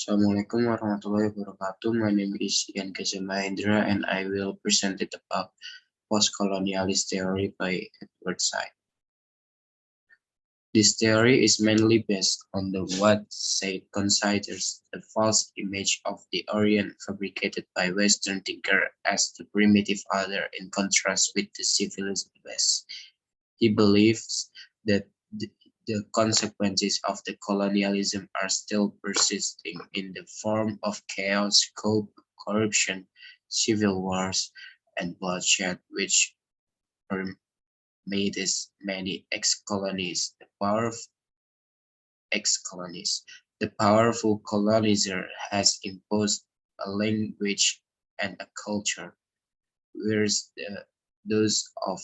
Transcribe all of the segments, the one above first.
Assalamualaikum warahmatullahi wabarakatuh. My name is Gazha Mahendra and I will present it about postcolonialist theory by Edward Said. This theory is mainly based on the what Said considers the false image of the Orient fabricated by Western thinker as the primitive other in contrast with the civilized West. He believes that the consequences of the colonialism are still persisting in the form of chaos, corruption, civil wars, and bloodshed, which permeates many ex-colonies. The powerful colonizer has imposed a language and a culture, whereas those of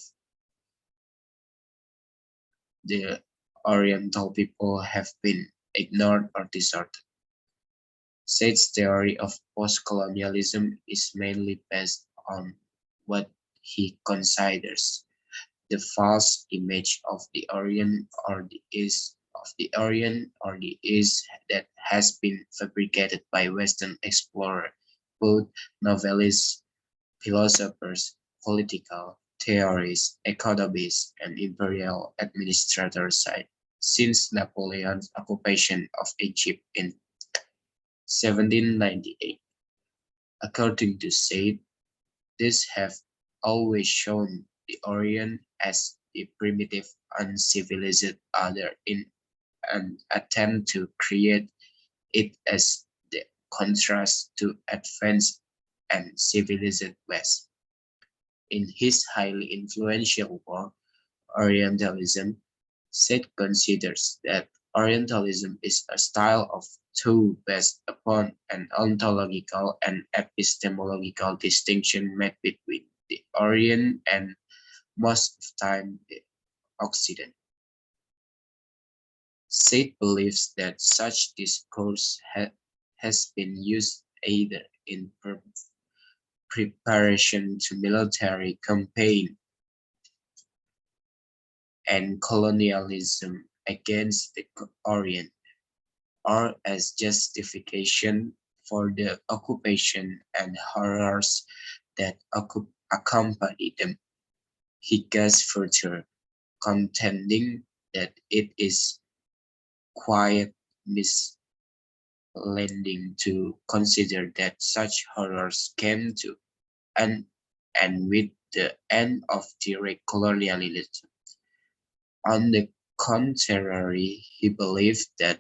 the Oriental people have been ignored or deserted. Said's theory of postcolonialism is mainly based on what he considers the false image of the Orient or the East that has been fabricated by Western explorers, both novelists, philosophers, political theorists, economists, and imperial administrators since Napoleon's occupation of Egypt in 1798. According to Said, these have always shown the Orient as the primitive, uncivilized other in an attempt to create it as the contrast to advanced and civilized West. In his highly influential work, Orientalism, Said considers that Orientalism is a style of thought based upon an ontological and epistemological distinction made between the Orient and most of the time the Occident. Said believes that such discourse has been used either in preparation to military campaign and colonialism against the Orient, or as justification for the occupation and horrors that accompany them. He goes further, contending that it is quite misleading to consider that such horrors came to an end with the end of direct colonialism. On the contrary, he believed that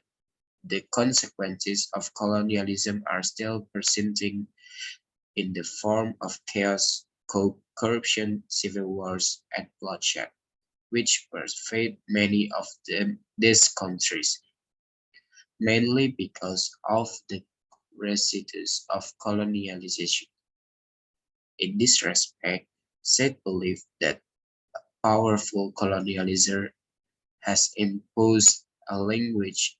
the consequences of colonialism are still persisting in the form of chaos, corruption, civil wars, and bloodshed, which pervade many of these countries, mainly because of the residues of colonialization. In this respect, Said believed that powerful colonializer has imposed a language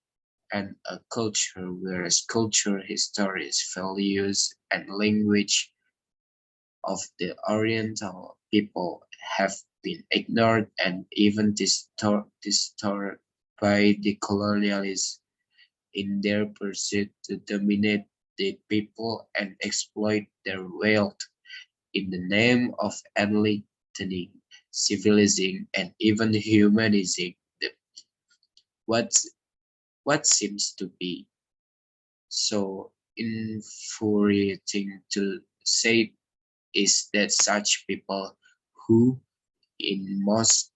and a culture, whereas culture, histories, values, and language of the Oriental people have been ignored and even distorted by the colonialists in their pursuit to dominate the people and exploit their wealth in the name of enlightening, civilizing, and even humanizing them. What, what seems to be so infuriating to say is that such people who, in most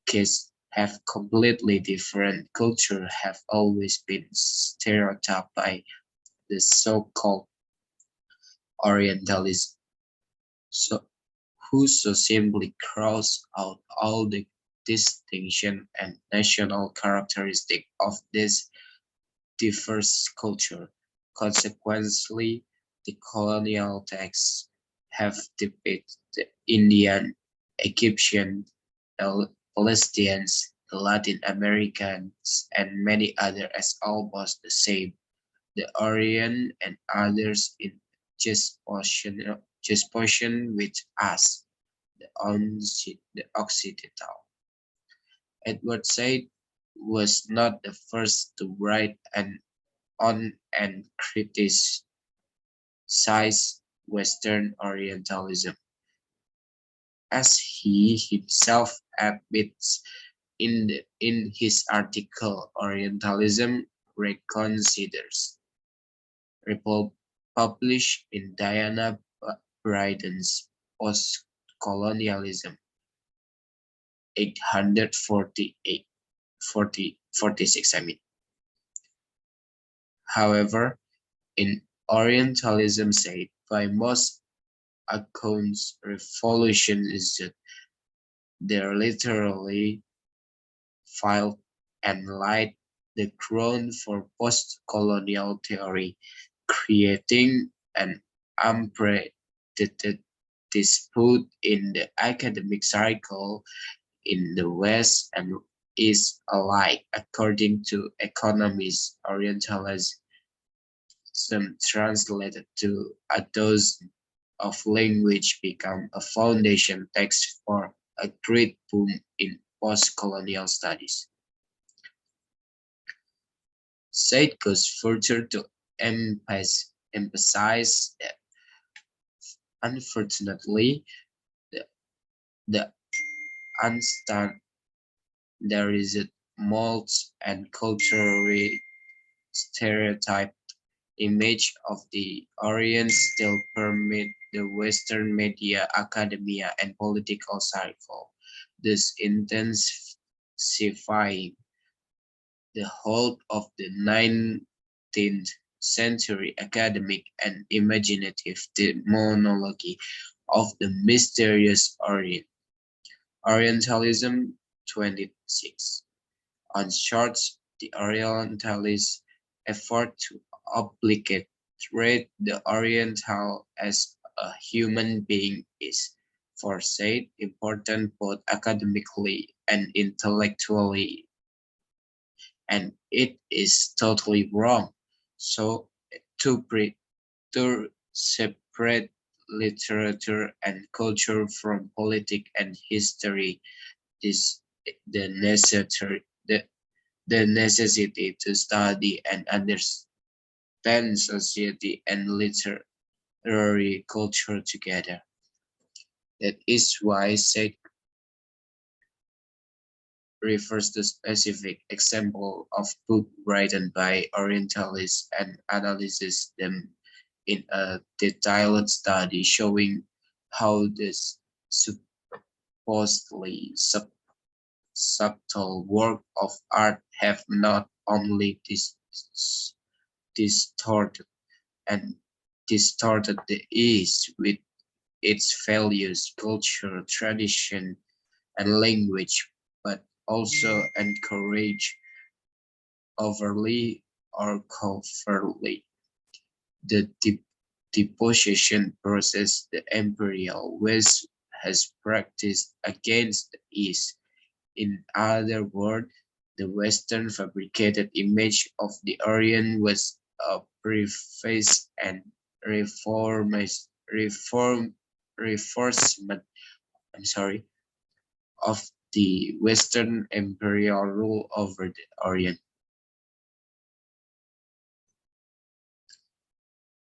cases, have completely different culture have always been stereotyped by the so-called Orientalists, so, who so simply cross out all the distinction and national characteristic of this diverse culture. Consequently, the colonial texts have depicted the Indian, Egyptian, Palestinians, the Latin Americans, and many others as almost the same. The Orient and others in just portion with us, the Occidental. Edward Said was not the first to write an on and criticized Western Orientalism. As he himself admits in his article Orientalism Reconsiders, published in Diana Bryden's Postcolonialism 848 46. However, in Orientalism said by most accounts, revolution is that they literally filed and laid the ground for post-colonial theory, creating an unprecedented dispute in the academic cycle in the West and East alike. According to economists, Orientalism translated to a dozen of language become a foundation text for a great boom in post-colonial studies. Said goes further to emphasize that, unfortunately, the unstandardized molds and culturally stereotyped image of the Orient still permeate the Western media, academia, and political cycle, thus intensifying the whole of the 19th century academic and imaginative demonology of the mysterious Orient. Orientalism 26. On shorts, the Orientalists' effort to obligate the Oriental as a human being is, for said, important both academically and intellectually, and it is totally wrong. So to separate literature and culture from politics and history is the necessity to study and understand society and literary culture together. That is why Said refers to specific example of book written by Orientalists and analyzes them in a detailed study showing how this supposedly subtle work of art have not only distorted and distorted the East with its values, culture, tradition, and language, but also encourage overtly or covertly the deposition process the imperial West has practiced against the East. In other words, the Western fabricated image of the Orient was a preface and reinforcement of the Western imperial rule over the Orient.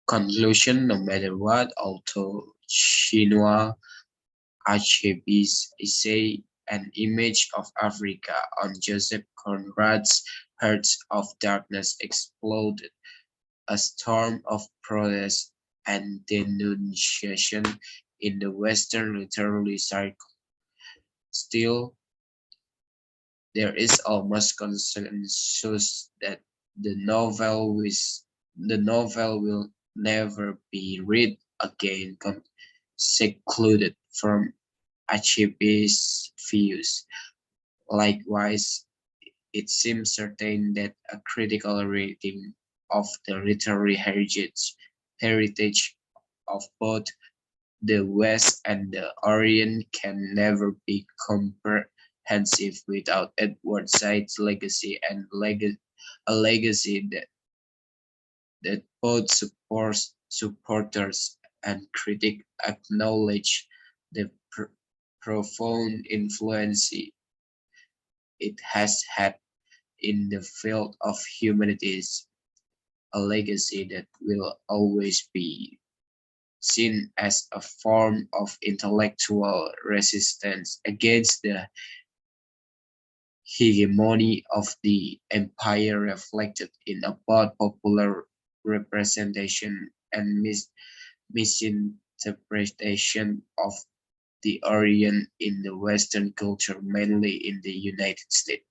Conclusion: no matter what, although Chinua Achebe's essay An Image of Africa on Joseph Conrad's Hearts of Darkness exploded a storm of protest and denunciation in the Western literary circle. Still, there is almost consensus that the novel will never be read again, secluded from Achebe's views. Likewise, it seems certain that a critical reading of the literary heritage of both the West and the Orient can never be comprehensive without Edward Said's legacy and a legacy that both supporters and critics acknowledge the profound influence it has had in the field of humanities. a legacy that will always be seen as a form of intellectual resistance against the hegemony of the empire reflected in about popular representation and misinterpretation of the Orient in the Western culture, mainly in the United States.